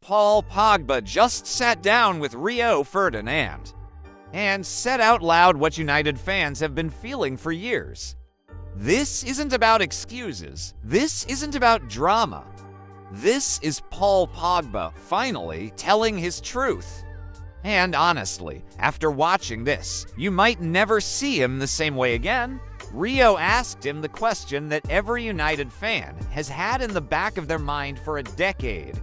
Paul Pogba just sat down with Rio Ferdinand and said out loud what United fans have been feeling for years. This isn't about excuses. This isn't about drama. This is Paul Pogba finally telling his truth. And honestly, after watching this, you might never see him the same way again. Rio asked him the question that every United fan has had in the back of their mind for a decade.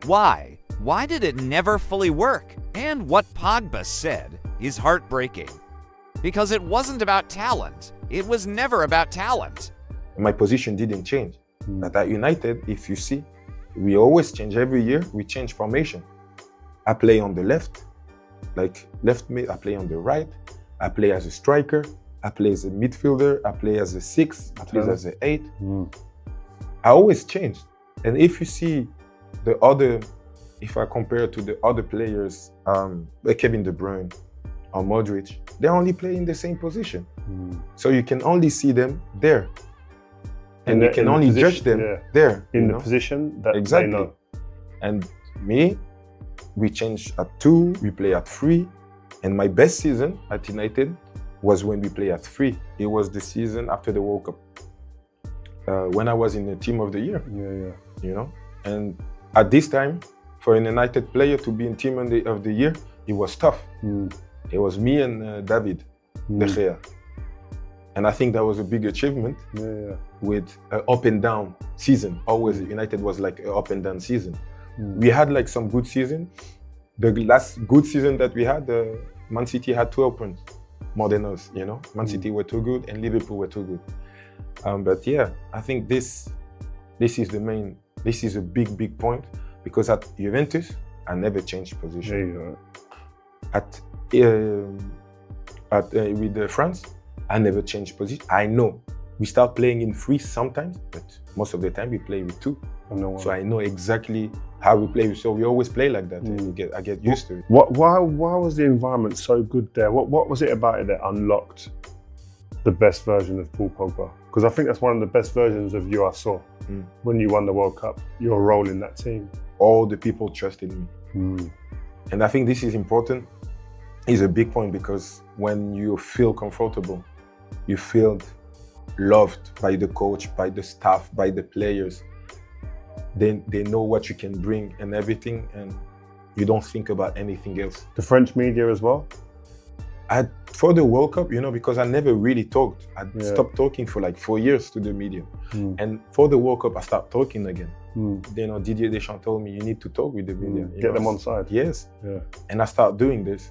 Why? Why did it never fully work? And what Pogba said is heartbreaking. Because it wasn't about talent. It was never about talent. My position didn't change. But at United, if you see, we always change every year. We change formation. I play on the left, like left mid. I play on the right. I play as a striker. I play as a midfielder. I play as a 6. I play as an 8. I always change. And if you see the other, if I compare to the other players, like Kevin De Bruyne or Modric, they only play in the same position. So you can only see them there. And you can only judge them there. In the position that exactly. they know. And me, we change at 2, we play at 3. And my best season at United was when we play at 3. It was the season after the World Cup. When I was in the team of the year. You know? And at this time, for a United player to be in team of the year, it was tough. It was me and David De Gea. And I think that was a big achievement with an up and down season. Always United was like an up and down season. We had like some good season. The last good season that we had, Man City had 12 points more than us, you know. Man City were too good and Liverpool were too good. But yeah, I think this is a big point, because at Juventus, I never changed position. With France, I never changed position. I know we start playing in 3 sometimes, but most of the time we play with 2. So I know exactly how we play. So we always play like that. And I get used to it. Why was the environment so good there? What was it about it that unlocked the best version of Paul Pogba? Because I think that's one of the best versions of you I saw when you won the World Cup. Your role in that team. All the people trusted me. And I think this is important. It's a big point, because when you feel comfortable, you feel loved by the coach, by the staff, by the players. Then they know what you can bring and everything, and you don't think about anything else. The French media as well? For the World Cup, you know, because I never really talked. I stopped talking for like 4 years to the media. And for the World Cup, I started talking again. You know, Didier Deschamps told me, you need to talk with the media. Get them on side. Yes. And I started doing this.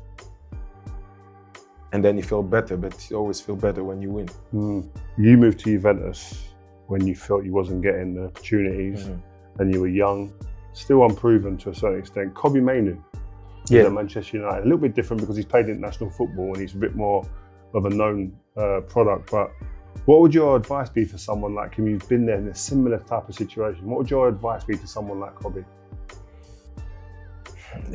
And then it felt better, but you always feel better when you win. You moved to Juventus when you felt you wasn't getting the opportunities, and you were young, still unproven to a certain extent. Kobbie Mainoo at Manchester United, a little bit different because he's played international football and he's a bit more of a known product. But what would your advice be for someone like him? You've been there in a similar type of situation. What would your advice be to someone like Kobbie?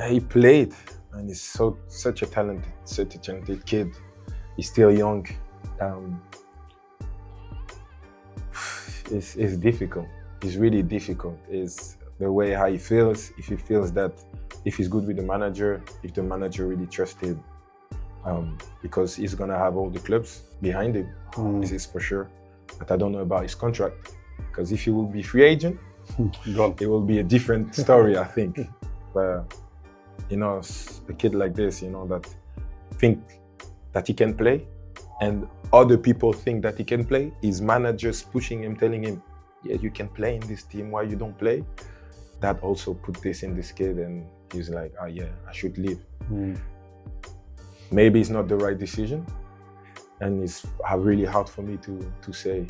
He played. And he's such a talented kid. He's still young. It's difficult. It's really difficult. It's the way how he feels. If he feels that, if he's good with the manager, if the manager really trusts him, because he's gonna have all the clubs behind him. This is for sure. But I don't know about his contract, because if he will be free agent, it will be a different story, I think. But you know, a kid like this, you know, that think that he can play, and other people think that he can play. His managers pushing him, telling him, yeah, you can play in this team, why you don't play? That also put this in this kid, and he's like, oh yeah, I should leave. Maybe it's not the right decision, and it's really hard for me to say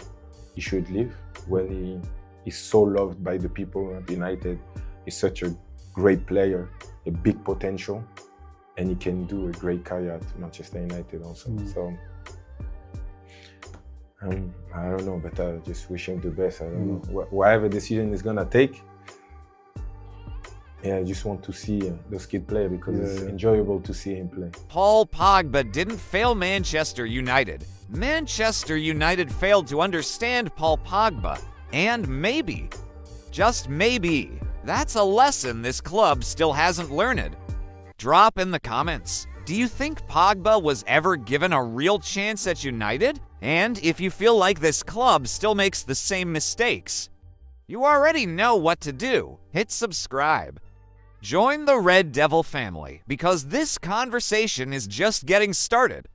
he should leave when he is so loved by the people at United. He's such a great player, a big potential, and he can do a great career at Manchester United also. So I don't know, but I just wish him the best. I don't know. Whatever decision he's gonna take, I just want to see this kid play, because it's enjoyable to see him play. Paul Pogba didn't fail Manchester United. Manchester United failed to understand Paul Pogba, and maybe, just maybe, That's a lesson this club still hasn't learned. Drop in the comments. Do you think Pogba was ever given a real chance at United? And if you feel like this club still makes the same mistakes, you already know what to do. Hit subscribe. Join the Red Devil family because this conversation is just getting started.